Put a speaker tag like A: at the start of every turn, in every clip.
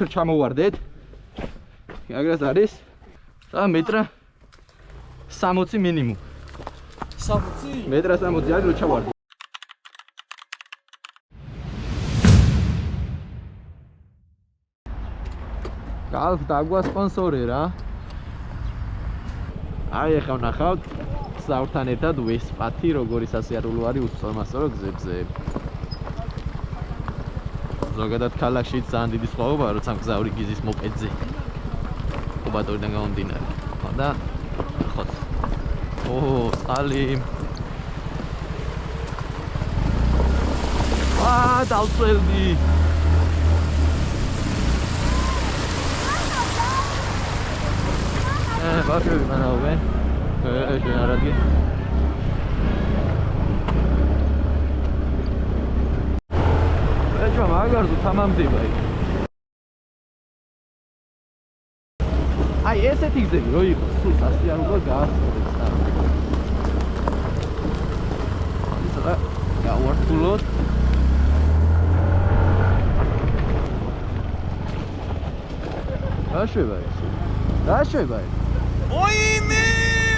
A: მეთრ ჩამოვარდეთ. აგრას არის 3 მეტრა 60 მინიმუმ.
B: 60?
A: მეტრა 60 არის რო ჩავარდე. Golf დაგვა სპონსორი რა. აი ახლა ვნახავთ საურთან ერთად ვესპათი როგორი სასიარულო არის უსწორმასწორო გზებზე. ზოგადად ქალაქშიც ძალიან დიდი სხვაობაა როცა მგზავრი გიზის მოპედზე. უბადორიდან გამომდინარე. და ხოთ. წყალი. დავწელდი. ბავშვები მანავენ. შენ არ ადგე. ეჭვა მაგარ თუ თამამდება იქ. აი ესეთი გზები რო იყო, სულ სასიარულო გაასწორებს და. ისა გავართულოთ. რა შევა ეს? რა შევა ეს?
B: ოიმე,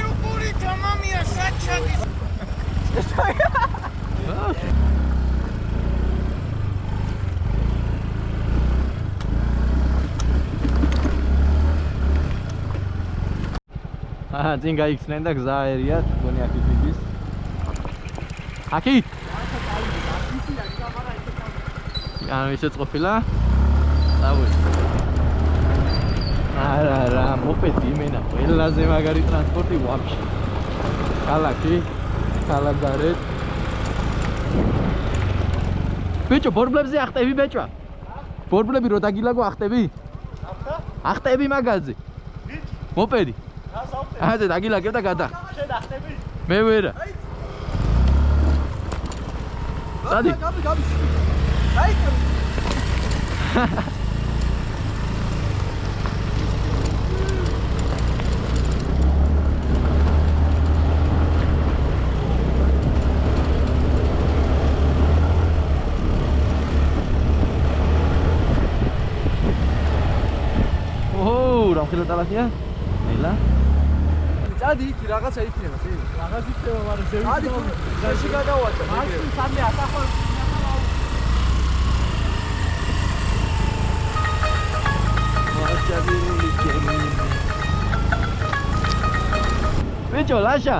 B: როგორი თამამია საჩადის. წინ გაიქცნენ და გზა ერიათ, გონი აქეთ მიდის. აქეთ? ანუ ისეც ყოფილა? დავუშვი. არა, მოპედი იმენა, ყველაზე მაგარი ტრანსპორტი ვაფშე. ქალაქი, ქალაქგარეთ. ბიჭო, ბორბლებზე ახტები ბეჭვა? ბორბლები რო დაგილაგო ახტები? ახტები მაგაზე. მოპედი. აზე დაგილაგებ და გადა. შენ ახტები? მე ვერა. სადი? გაი. რამხელა ტალახია? ნელა. წადი იქ რაღაცა იქნება, შენ. რაღაც იქნება, მაგრამ ზევი. წადი, ზაში გადავაჭა. მაშინ სამი ათახვალ. ვაჭაბირული ჩემი. ბიჭო, ლაშა.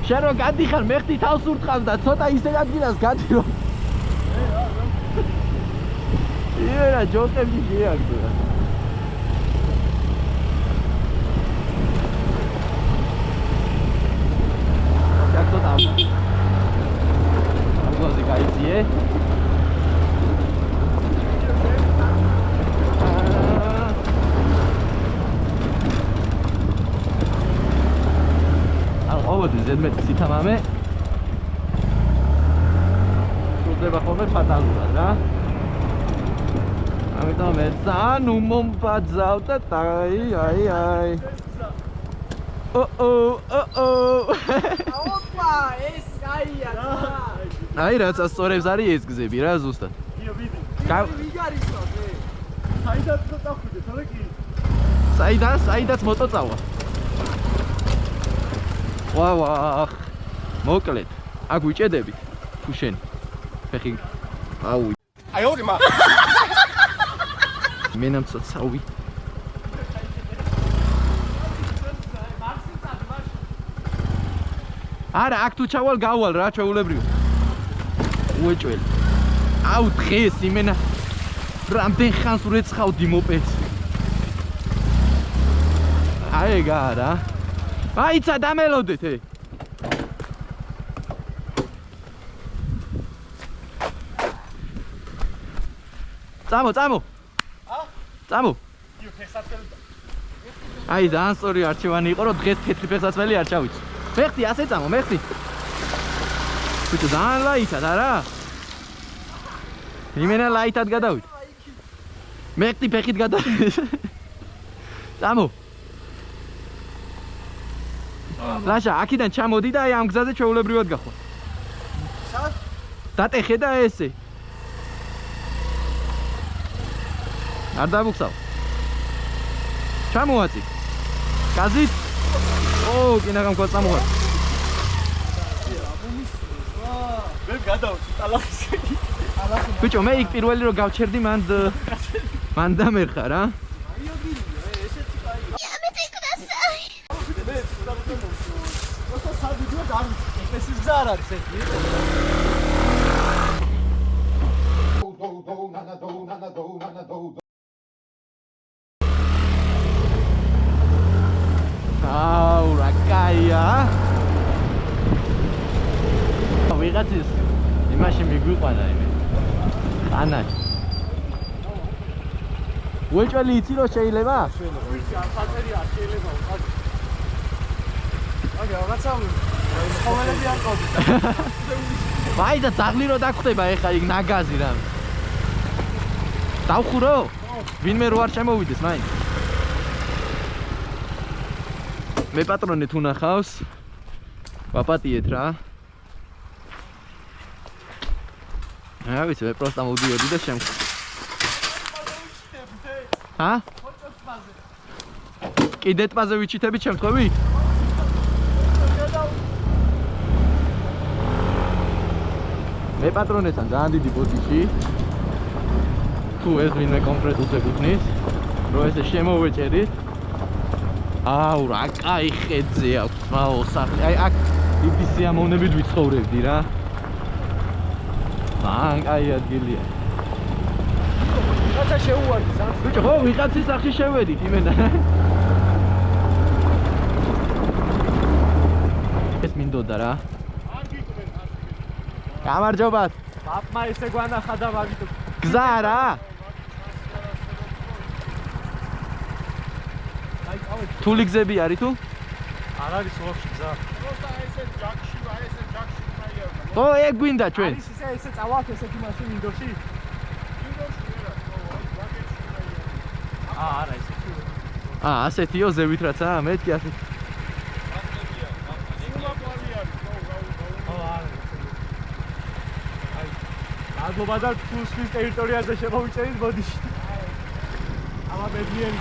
B: შენ რო გადიხარ, მეხტი თავს ურტყავს და ცოტა ისე ადგილას გადი რომ. იერა ჯოკები შეაგდო. ზედმეტი სითამამე სრულდება ხოლმე ფატალურად რა ამიტომ მე ძალიან უმომბაძავ და აი ოპა ეს აია აი რა წასწორებს არის ეს გზები რა ზუსტად ვიგარისო საიდაც მოწავხიდე თორე კი საიდაც მოტოწავა ვა მოკლედ აქ ვიჭედებით თუ შენ ფეხი აუ აი ორი მა მე ნამცოცავი არა აქ თუ ჩავალ გავალ რა ჩაულებრივ უეჭველი აუ დღეს იმენა რამდენ ხანს ვრეცხავდი მოპედს აი გარა აიცა დამელოდეთ წამო აი ძალიან სწორი არჩევანი იყო რომ დღეს თეთრი ფეხსაცმელი არ ჩავიცო მეხტი ასე წამო მეხტი ბიჭო ძალიან ლაითად არა იმენა ლაითად გადავიდე მეხტი ფეხით გადავიდე წამო ლაშა აქედან ჩამოდი და აი ამ გზაზე ჩვეულებრივად გახვალ სად დატეხე და ესე არ დაბუხსავ. ჩამოაწი. გაზით. ო, კინაღამ ხო წამოღარ.
C: ვერ გადავწი ტალახი.
B: ბიჭო, მე იქ პირველი რო გავჩერდი, მან დამერხა რა. აუ, რა კაია. ვიღაცის იმაში მიგვიყვანა იმე. ანაში. უეჭველი იცი რომ შეიძლება?
C: ვიცი, არ ხაწერია, შეიძლება ვყავ. აგე, რაღაცა ცხოველები არ ყავთ.
B: ვაი და ძაღლი რო დაგხვდება ეხა იქ ნაგაზი რა. დავხურო? ვინმე რო არ შემოვიდეს მაინც. მე პატრონი თუ ნახავს. ვაპატიეთ რა. რა ვიცი, მე პროსტა მოვდიოდი და შემ. ჰა? კიდე ტბაზე ვიჩიტები შემთხვევი? მე პატრონესთან ძალიან დიდი პოზიცი. თუ ეს ვინმე კონკრეტულს ეკუთვნის, რომ ესე შემოვეჭერით. აუ, რა კაი ხედზე აქვს, მაო, სახლი. აი, აქ დიდი სიამოვნებით ვიცხოვრებდი რა. მან კაი ადგილია.
C: რაღაცა შეუვარდი, სახლი.
B: ბიჭო, ხო, ვიღაცის სახლში შევედით იმენა. ეს მინდოდა რა. გამარჯობათ.
C: ბაბმა ესე გვანახა და მაგით
B: გზა რა.
C: აი, წავედი.
B: თული გზები არის თუ?
C: არ არის ვაფშე გზა.
D: Просто ესე ჯაქში მაია.
B: ო, ეგ გვინდა ჩვენ.
C: არის ესე წავალთ ესეთი მაშინ ინდოში? არა, ესეთი.
B: ასეთიო ზევით რაცა, მეთქი ასეთი.
C: მადლობა და თუსის ტერიტორიაზე შემოვიჭერით ბოდიში. ამა ბედნიერი.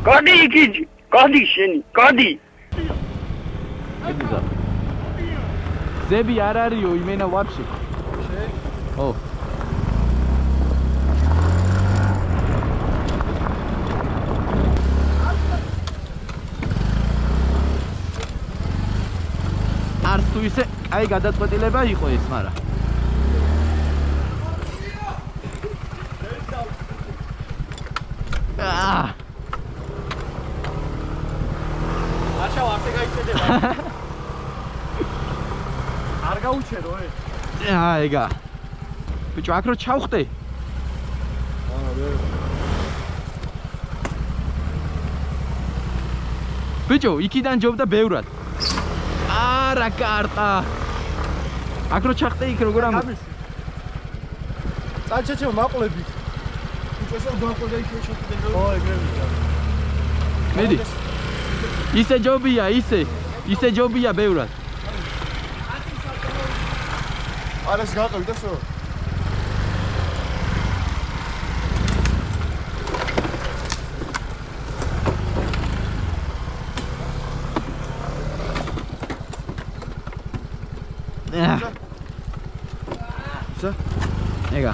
E: გადი იგი, გადი შენი, გადი.
B: ედიზა. ზები არ არისო იმენა ვაფშე. ო. არც თუ ისე კაი გადაწყვეტილება იყო ეს, მარა.
C: არჩევ არც ეგაიწედება. არ გაუჩერო ე?
B: ეგა. ბიჭო, აქ რო ჩავხტე. ბიჭო, იქიდან ჯობდა ბევრად. არა კარტა. აქ რო ჩახტე იქ როგორ ამ
C: წაჩეჩო მაყლებით. უწესო დაყოლდა იქ შეშოთდნენ. ო, ეგრევე.
B: მედი. ისე ჯობია, ისე ჯობია ბევრად.
C: არას გაყიდასო?
B: ეგა.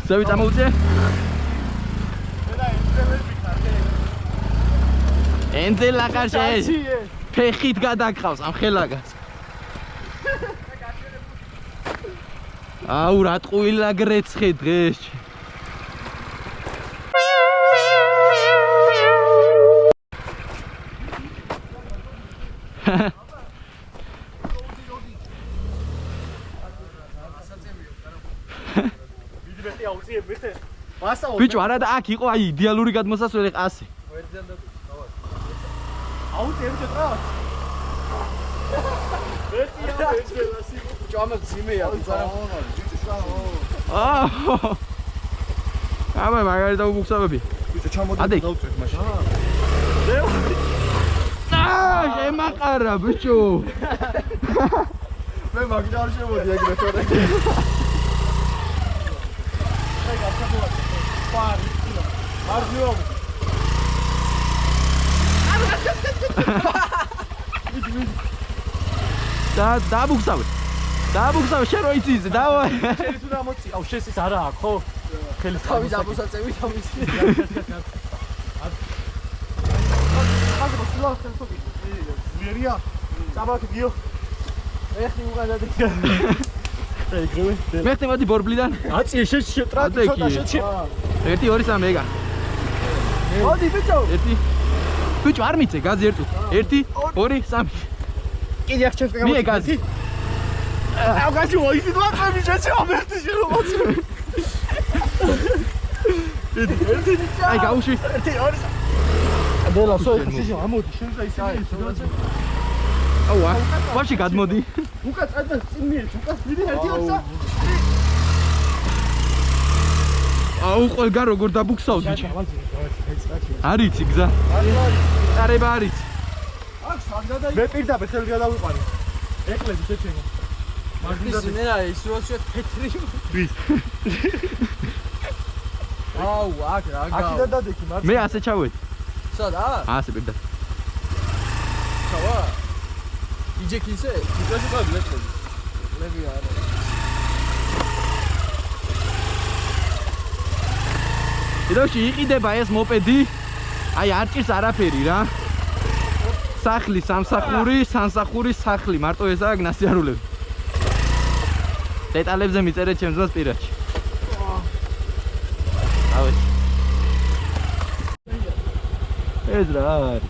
B: ზევი წამოუწე? ენძელ აღარ შეიძლება. ფეხით გადაგყავს ამ ხელაგას. აუ, რა ტყუილა გრეცხე დღეს. ბიჭო, არა და აქ იყო აი იდეალური გადმოსასვლელი ყასი.
C: აუ, წერჭე რა? ვერტია, ვერტელასი. ბიჭო, ამას ძიმეა, ბიჭო.
B: აბა, მაგარი დაუბუხსავები.
C: ბიჭო, ჩამოდი
B: ადე.
C: დავწვეთ მაშინ.
B: შემაყარა ბიჭო.
C: მე მაგით არ შემოდი ეგრე თორე.
B: დააბუქსავე შენ რო იცი დავაი.
C: შენ თუ დამოწი. აუ შენ ის არა აქვს ხო? ხელი
F: თავი დაბოსაწევი თავის.
C: ხაზო სულახენ თოგი. მერია. წაბაკ გიო.
F: ეხი უყადადი.
C: ეგრევე.
B: მეხტე მოდი ბორბლიდან.
C: აწი შენ შეტრატი ცოტა შენ.
B: 1 2 3 ეგა.
F: მოდი ბიჭო.
B: 1 ბიჭო არ მიცე გაზი ერთუ. 1 2 3
C: კიდე აქ ჩემს
B: მie გაზი.
C: აუ გაზი ოიდი დაწევი შეჭი ამერტი შენ მოწი.
B: აი გაუში.
C: 1 2 ადელა სოი შეჭი ამოდი შენ და ისე ისე.
B: აუ ვაში გადმოდი.
C: უკა წადა წიმიე უკა დიდი 1 2 3.
B: აუ ყველგან როგორ დაბუქსავ ბიჭო. არიცი გზა. წარება არიცი.
C: მე პირდაპირ ხელი გადავიყვანე. ეკლები შეჩენო.
F: მაგნიზი მე რა ის როცა თეთრი.
C: ვის?
F: აუ აქ რა გავა.
C: აქ დადადექი მარცხი.
B: მე ასე ჩავედი.
F: სადა?
B: ასე პირდა.
F: ჩავა. იჯექი ისე?
C: უკაში ყავ ლეკლები.
F: ლები არა.
B: იდოში იყიდება ეს მოპედი. აი არ ჭირს არაფერი რა. სახლი, სამსახური, სამსახური, სახლი, მარტო ესაა გნასიარულები. დეტალებზე მიწერეთ ჩემს დროს პირადში. ავე. ეს რა არის?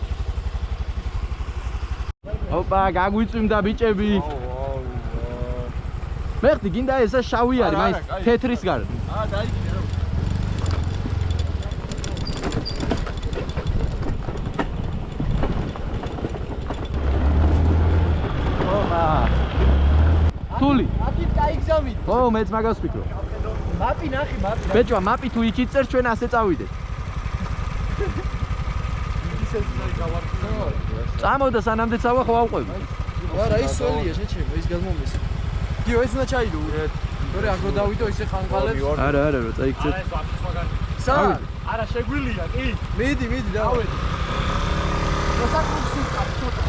B: ოპა, გაგვიწვიმდა ბიჭები. მეხტი გინდა ესა შავი არის, მაინც თეთრის გარ.
C: აა დაიგინე რა.
B: თული.
F: აქეთ გაიგზავნით.
B: ო, მეც მაგას ვფიქრობ.
F: მაპი ნახი, მაპი.
B: ბეჭვა, მაპი თუ იქ იწერს, ჩვენ ასე წავიდეთ. წამოვდა სანამდე წავა ხო ავყვები.
F: არა, ის სველია შეჩემო, ის გადმომეს. გიო, ეს უნდა ჩაიდო. თორე აგრო დავიდო ისე ხანყალებს.
B: არა, რა წაიქცეთ.
F: სა?
C: არა შეგვილია კი?
F: მიდი, და. მოსაკუთი კაცოტა.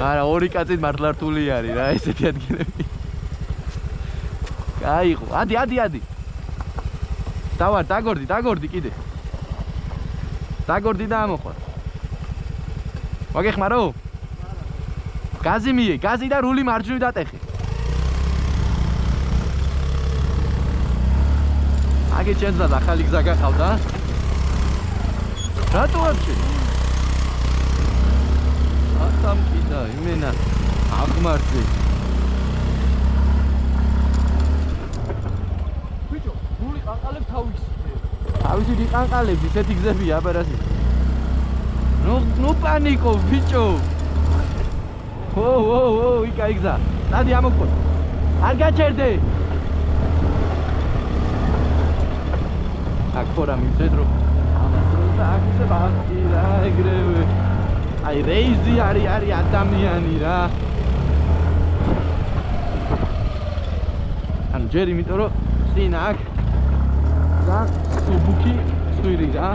B: არა, ორი კაცით მართლა რთული არის რა ესეთი ადგილები. გაიყო. ადი. დავარ, დაგორდი კიდე. დაგორდი და ამოყვა. მოგეხმარო? გაზი მიე, გაზი და რული მარჯვნივ დატეხე. აგე ჩემს და ახალი გზა გახავდა. რატო არ ჩე? სამკიდა იმენა აღმართზე.
F: ბიჭო, გული ყანყალებს თავის.
B: თავისი დიყანყალებს ისეთი გზებია აბარასი. ნუ პანიკო ბიჭო. ო, იქა იგზა. დადი ამოყვა. არ გაჩერდე. აქ ხორა მიცედრო. ამასროლა აქ ისე ბახი რა ეგრევე. აი რეიზი არის ადამიანი რა. ან ჯერ იმიტომ რომ წინ აქ და სუბუქი წვირი რა.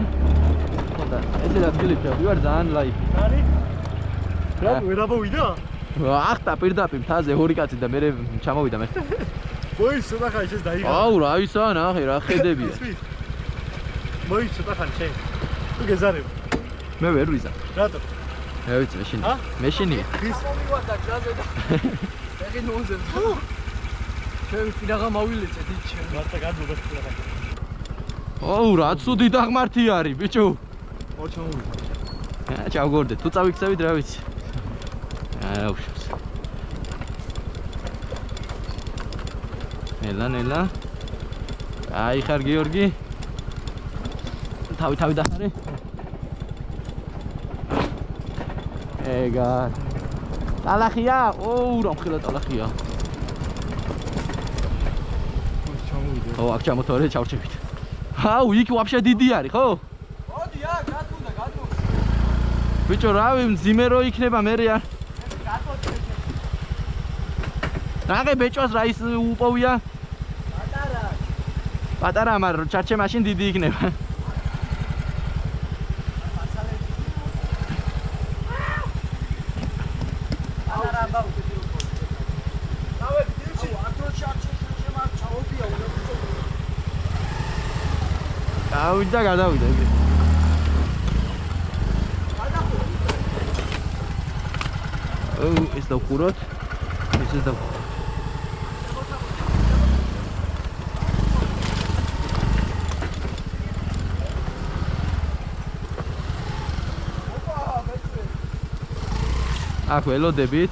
B: ხოდა ესე ადგილებში ვარ ძალიან ლაიფი.
C: არის? რა ვერაბოვიდა?
B: ახტა პირდაპირ მთაზე ორი კაცი და მე ჩამოვიდა მე.
C: მოის ცოტა ხანი შეს დაიღო.
B: აუ რა ისა ნახე რა ხედებია.
C: მოის ცოტა ხანი შენ. თუ გეზარებ.
B: მე ვერ ვიზა.
C: რატო?
B: მე ვიცი მეშინია.
C: ის
F: მომივარდა გზაზე და ეგ ნონსენს. ჩვენ პირაღა მოვილეცეთ იქ ჩვენ.
C: მარტო გადმოგას პირაღა.
B: აუ რა ცუდი დაღმართი არის ბიჭო.
C: ჩამოვიდა.
B: ჩავგორდე თუ წავიქცევით რა ვიცი. აუ
A: ნელა. აი ხარ გიორგი. თავი დახარე. ეგა. ტალახია? ოუ, რომ ხილა ტალახია. ო, აქ ჩამოთორე ჩავჭებით. აუ, იქ ვაფშე დიდი არის, ხო?
F: მოდი აქ, რაც უნდა გადმო.
A: ბიჭო, რავი, მძიმე რო იქნება მე არ. ნაღე ბეჭოს რა ის უპოვია? პატარა, მაგრამ ჩარჩე მაშინ დიდი იქნება. გავიდა, გადავიდა იგი. ო, ეს დავხუროთ. ეს და აქ ველოდებით,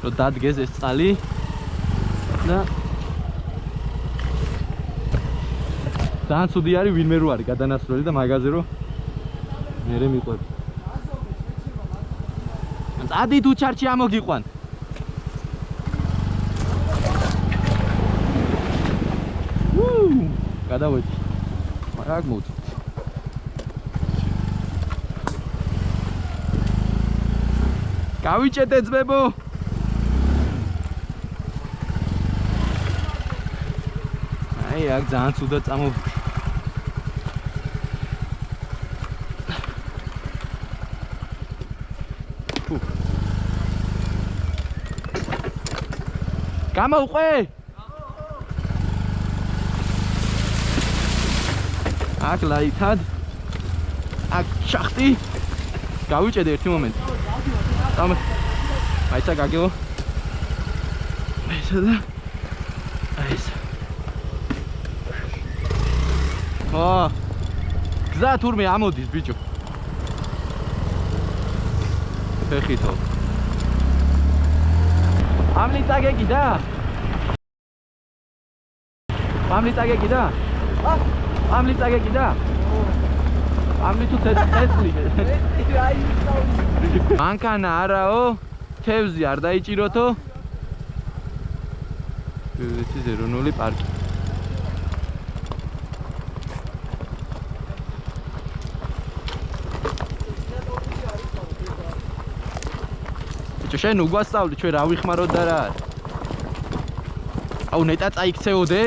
A: რომ დადგეს ეს წყალი და ძალიან ცუდი არის ვინმე რო არის გადანასროლი და მაგაზე რომ მერე მიყვები. წადი თუ ჩარჩი ამოგიყვან. გადავედი. მაგ მოვწვით. გავიჭედე ძმებო. აი აქ ძალიან ცუდად წამოვიდა. გამოვყვე? აქ ლაითად. აქ შახტი. გავიჭედე ერთი მომენტი. Tam. Aici gageo. Aici da. Aici. Oh. Gza turme amoდის ბიჭო. ფეხითო. ამლით აგეკიდა? ამლით აგეკიდა? ამლით აგეკიდა? ამლით უცეცლი. მანქანა არაო, თევზი არ დაიჭიროთო. ეს ეროვნული პარკი. შენ უგვასწავლი ჩვენ რა ვიხმაროთ და რა არის. აუ ნეტა წაიქცეოდე.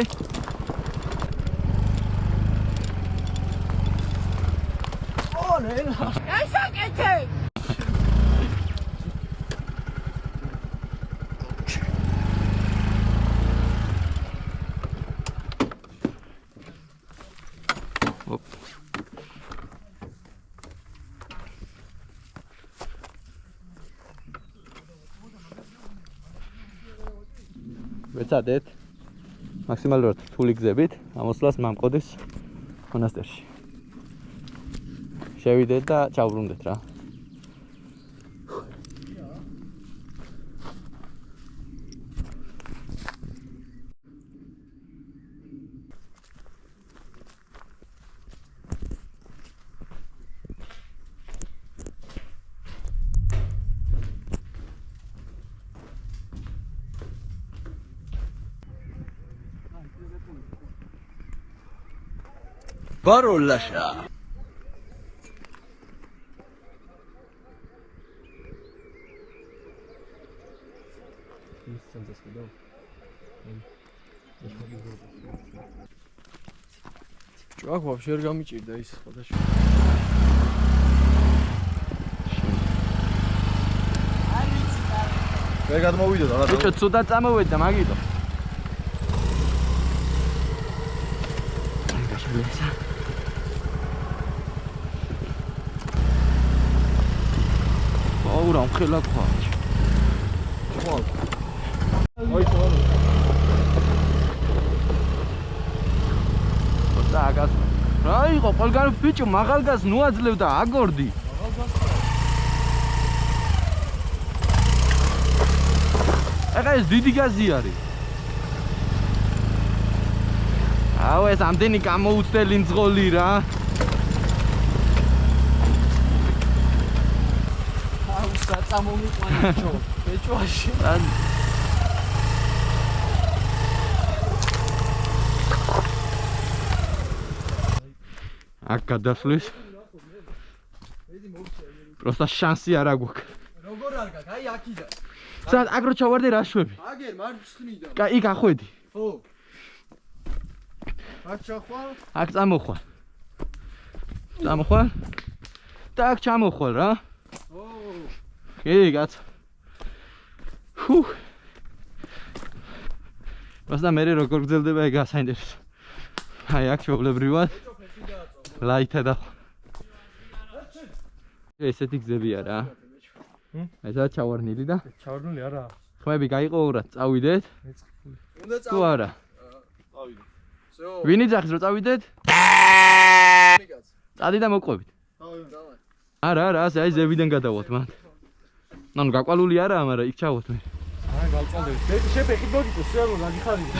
F: ო ნელა.
G: გასაკეთე.
A: ვეცადეთ მაქსიმალურად რთული გზებით ამოსვლას მამყოდეს მონასტერში. შევიდეთ და ჩავბრუნდეთ რა.
B: ბაროლაშა
F: ჭაკ ვაფშე არ გამიჭირდა ის სხვადასხვა
C: ვერ გადმოვიდო და
A: ბიჭო ცუდად წამოვედა მაგიტო. აუ რა მხელა თქვა.
C: აი თორე
A: და აგას რა იყო ყველგან ბიჭო მაღალგას ნუაძლევდა აგორდი. ეხა ეს დიდი გაზი არის. აუ ეს ამდენი გამოუცდელი მძღოლი რა.
F: აუ საწამომიყვანა ჯო. ბეჭვაში.
A: აქ გადასვლის. პროსტა შანსი არ აქვს.
F: როგორ არ გაქვს? აი აქიდან.
A: სად აგრო ჩავარდე რა შვები?
F: აგერ მარცხნიდან.
A: კა იქ ახვედი.
F: ხო. აქ ჩახვალ?
A: აქ წამოხვალ. წამოხვალ? და აქ ჩამოხვალ რა.
F: ო.
A: კი, კაც. ჰუ. პროსტა მე როგორ გძელდება ეგ ასაინტერესო. აი აქ ჩვეულებრივად ლაითა და ესეთი გზებია რა. ესაა ჩავარნილი და
C: ჩავარდნილი არა.
A: ხმები გაიყოვრათ, წავიდეთ.
F: უნდა
A: თუ არა?
C: წავიდე.
F: всё.
A: ვინი ძახის რომ წავიდეთ?
F: მიგაც.
A: წადი და მოყვებით.
F: დავай.
A: არა, ასე აი ზევიდან გადავალთ მან. ნუ გაყვალული არაა, მაგრამ იქ ჩავალთ მე.
C: აი გავწალდები. შეფეხით მოგიწევს, სულ გაგიხარია.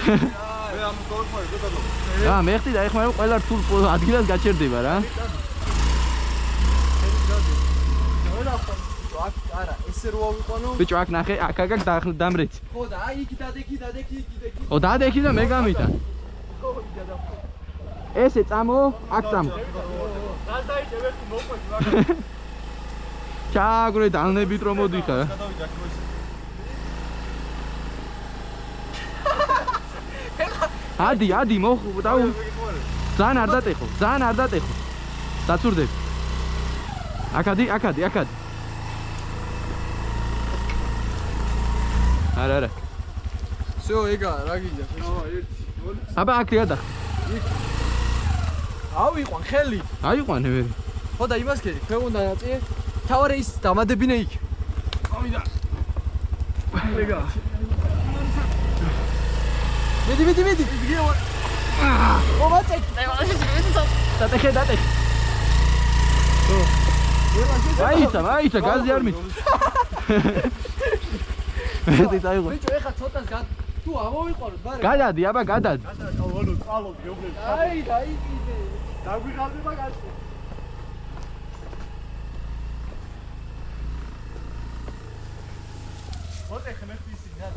C: მე ამ კოლხმარი გადაგო.
A: რა, მე ხდი და ეხლა ყველა რთულ ადგილას გაჩერდება რა.
F: აქ არა, ესე რო ავიყვანო.
A: ბიჭო, აქ ნახე, აქ დამრეცი.
F: ხო და აი იქ დადექი, იქ.
A: ო, დადექი და მე გამიტან.
F: ხო, დადახვ.
A: ესე წამო, აქ წამო.
C: რას დაიჭე ვერტი მოყვეთ მაგას.
A: ჩააგრე დალნებით რომ მოდიხარ.
C: გადავიდა აქ მოის.
A: ადი, დაუ. ძალიან არ დატეხო, ძალიან არ დატეხო. დაწურდები. აქადი. არა.
F: всё, ეგა, რა გინდა?
A: აბა აქ გადახ.
F: ავიყვან ხელი.
A: აიყვანე მე.
F: ხო და იმას ქედი, ქვე უნდა ნაწიე. თავარი ის დამადებინე იქ.
C: წავიდა. ეგა.
F: მიდი. ო მაწე.
A: დატეხე. აიცა, გაზი არ მით. მე დაიღო.
F: ბიჭო, ეხა ცოტას თუ ამოვიყვანოთ, ბარე.
A: გადადი.
C: ანუ წალობ გეუბნები.
F: აი, დაიკიდე.
C: დაგვიღალდება კაცი. მოდი ხმე ფისი რა.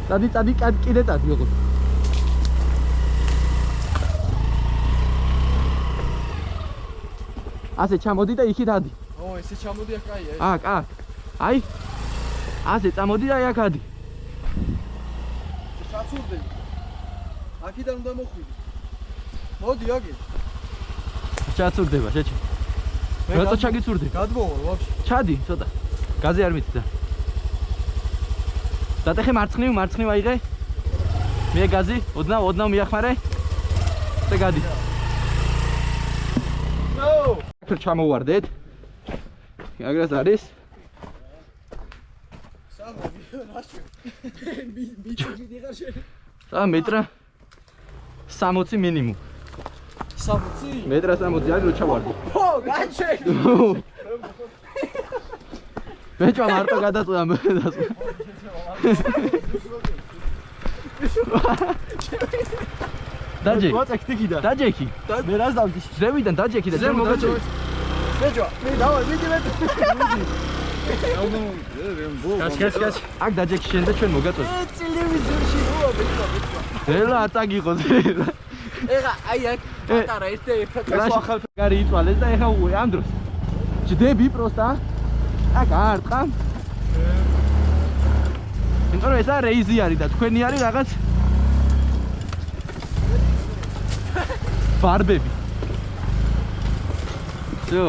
A: წადი, კიდე წადი ოღონდ. ასე ჩამოდი და იქით ადი.
F: ო, ესე ჩამოდი აქ, აი.
A: აქ. აი. ასე წამოდი და აი აქ ადი.
F: ჩაცურდები. აქიდან უნდა მოხვიდე. მოდი, აგე.
A: ჩაცურდება, შეჭი. რატო ჩაგიცურდი?
F: გადმოვალ ვაფშე.
A: ჩადი, ცოტა. გაზი არ მითდა. დატეხე მარცხნივ აიღე. მე გაზი, ოდნავ მიახმარე. და გადი. ნო! აქ ჩამოვარდეთ. აგრას არის. სამ მეტრა 60 მინიმუმ.
F: 60?
A: მეტრა 60 არის რო ჩავარდე.
F: ხო, გაჩეკ.
A: ბეჭვა მარტო გადაწყვეტა მე დასწვა. დაჯე.
C: ვაწექთიკიდა.
A: დაჯექი.
C: მე რას დავდი?
A: ზევიდან დაჯექი და ჩემ მოგაწევი.
F: ბეჭვა, მე დავარ, მიდი.
C: კაშ.
A: აქ დაჯექი შენ და ჩვენ მოგაწევი.
F: ტელევიზორში როა ბეჭვა.
A: ელა აწაგიყო.
F: ეხა აი აქ პატარა ერთ-ერთ
A: რაში ახალ ფეგარი იწვალეს და ეხა ამ დროს ჯდები პროსტა აქ არტყა იმიტომ რომ ესა რეიზი არის და თქვენი არის რაღაც ბარბები всё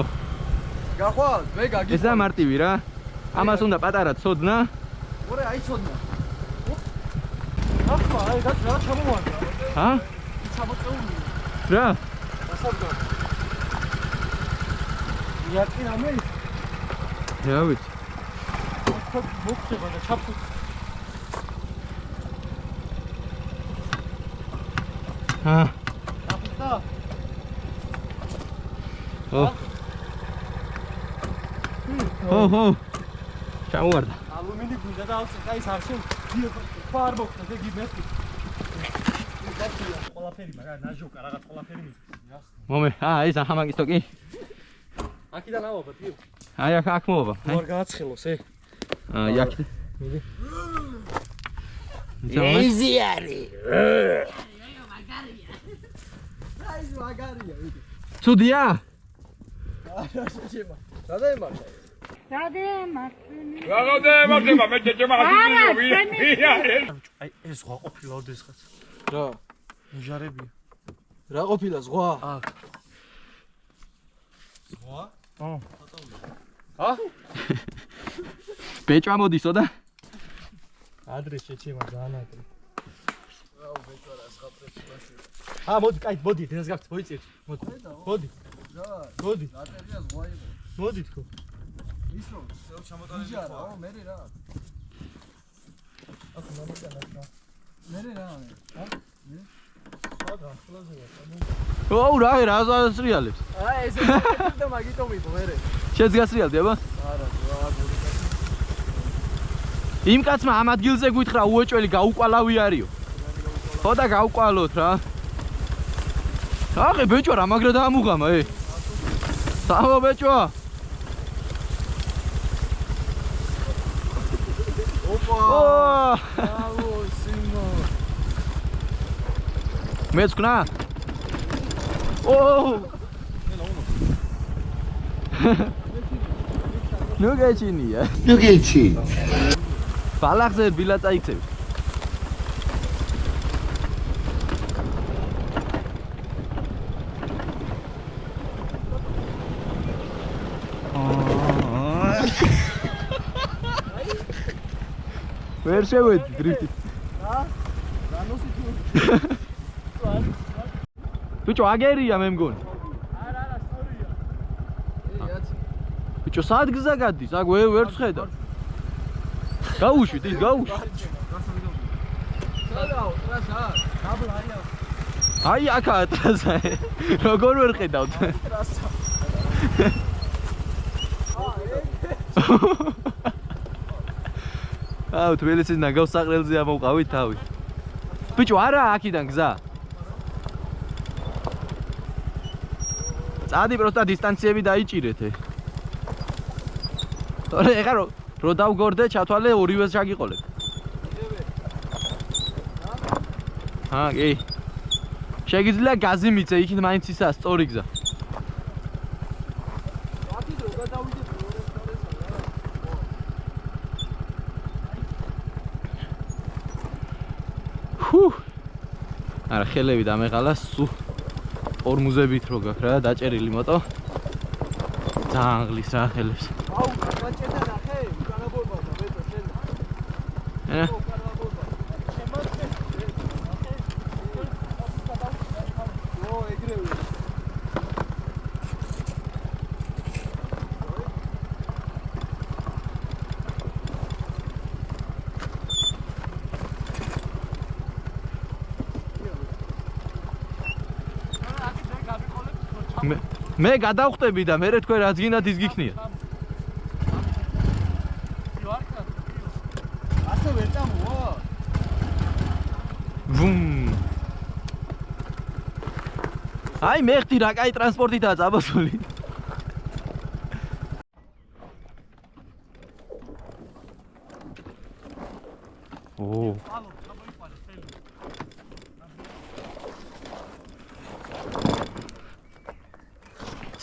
F: გახვალ მე გაგი
A: ესა მარტივი რა ამას უნდა პატარა ცოდნა
F: ორე აი ცოდნა ახლა აი რა ჩამოვარდა
A: ჰა
F: ჩამოწეული
A: რა
F: დასაბგა იაკი რამე
A: რა ვიცი
F: მოხდება და ჩაფუ
A: ჰა
F: აფტა
A: ო ხო ჩამოვარდა
C: ალუმინი გვინდა და ავწე კაი სახში ხო არ მოხდა ზე გიმეთი ყველაფერი მაგრამ ნაჟოკა რაღაც ყველაფერი მის
A: მომე ეს ახამაკის თოკი
C: აქედან ავობა თიო
A: აი აქ მოვა
C: ვარ გააცხელოს
A: აი აქ
C: მიდი
A: ეზი
F: მაგარია
A: ცუდია
F: არა შეჭება რა დაემართა
D: რაგოდემართება მე ჯეჯემა ხასიძე
C: აი ეს ზღვა ყოფილა ოდესღაც
F: რა
C: ნიჟარებია
F: რა ყოფილა ზღვა
C: აქ ზღვა
A: ბეჭვა მოდისო და
C: ადრე შეჭება ძალიან ადრე მოდი კაი მოდი დღეს გაქვთ მოიწერ მოდი მოდი
F: ატერია ზღვა იყო
C: მოდი თქო
F: ის რომ ჩამოტანილი ხო მე რა
C: აქ მომიტანა
F: მე რა
C: სადა ხლაზე
A: ოუ რა ზასრიალებს
F: აი ესე და მაგიტო მიყო მე
A: შეც გასრიალდი აბა
F: არა
A: იმ კაცმა ამ ადგილზე გვითხრა უეჭველი გაუკვალავი არისო ხო და გავკვალოთ რა აღე ბეჭვა რა მაგრა დაამუღამა სამო ბეჭვა
F: ოპა
A: ო
F: ბრავო სიმო
A: მეცკნა ო ნუ გეჩინია
E: ნუ გეჩი
A: ბალახზე ბილა წაიქცევ ვერ შევედი დრიფტით ბიჭო აგერია მე მგონი
C: არა სწორია
A: ბიჭო სად გზა გადის აქ ვერ ვხედავ გაუშვით ის გაუშვით
F: სადაო ტრასა დაბლა
A: აი აქაა ტრასა როგორ ვერ ხედავთ
F: ტრასა
A: აუ თბილისის ნაგავს საყრელზე ამოვყავით თავი ბიჭო არა აქიდან გზა წადი პროსტა დისტანციები დაიჭირეთ თორე ეხა რო დავგორდე ჩათვალე ორივეს ჩაგიყოლებ კი შეგიძლია გაზი მიცე იქით მაინც ისა სწორი გზა არა ხელები დამეღალა სულ ორმუზებით რო გაქვს რა დაჭერილი მოტო ძალიან ღლის რა ხელებს
F: აუ გაჭედა ნახე უკანაბობა და ბეტო შენ
A: მე გადავხტები და მე თქვენ რაც გინდათ ის გიქნია
F: ასე ვერ წამოვა
A: ვუმ აი მე ხტი რა კაი ტრანსპორტითაა წაბასული ო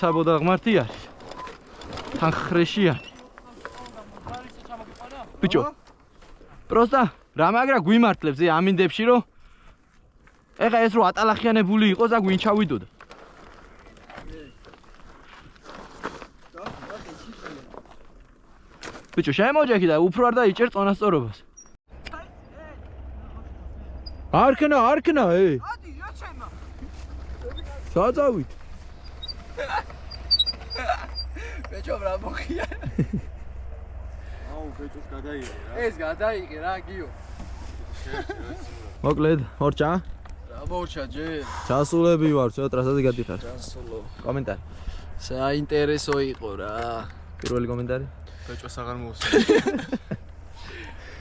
A: საბოდა ღმართი არის თან ხრეში არის ბიჭო პროსტა რა მაგრა გვიმართლებს ამინდებში რომ ეხა ეს რო ატალახიანებული იყოს და გვინ ჩავიდოდა ბიჭო შემოჯექი და უფრო არ დაიჭერ წონასწორობას არქნა ადი რა ჩემო საწავით
F: ბეჭო რა მოხია
C: აუ ბეჭოს გადაიღე რა
F: ეს გადაიღე რა გიო
A: მოკლედ ორჭა
F: რა მოუჩა ჯერ
A: ჩასულები ვარ ცოტა ტრასაზე გადიხარ
F: ჩასულო
A: კომენტარი
F: საინტერესო იყო რა
A: პირველი კომენტარი
F: ბეჭვას აღარ მოუსწრ.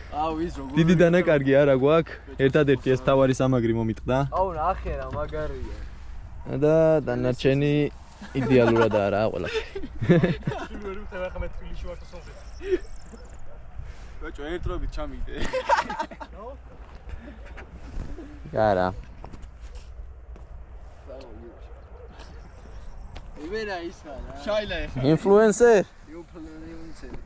F: აუ ის როგორ
A: დიდი დანაკარგი არა გვაქვს. ერთადერთი ეს თავარი სამაგრი მომიტყდა
F: აუ ნახე რა მაგარია.
A: და დანარჩენი იდეალურად არა ყველაფერი.
C: ვერი უთავე ახლა მე თბილისში ვარ თოსონზე.
F: ბეჭო ერთრობით ჩამიგდე.
A: არა.
F: ივერა ის არა. შაილა ეხა.
A: ინფლუენსერ?
F: ინფლუენსერი.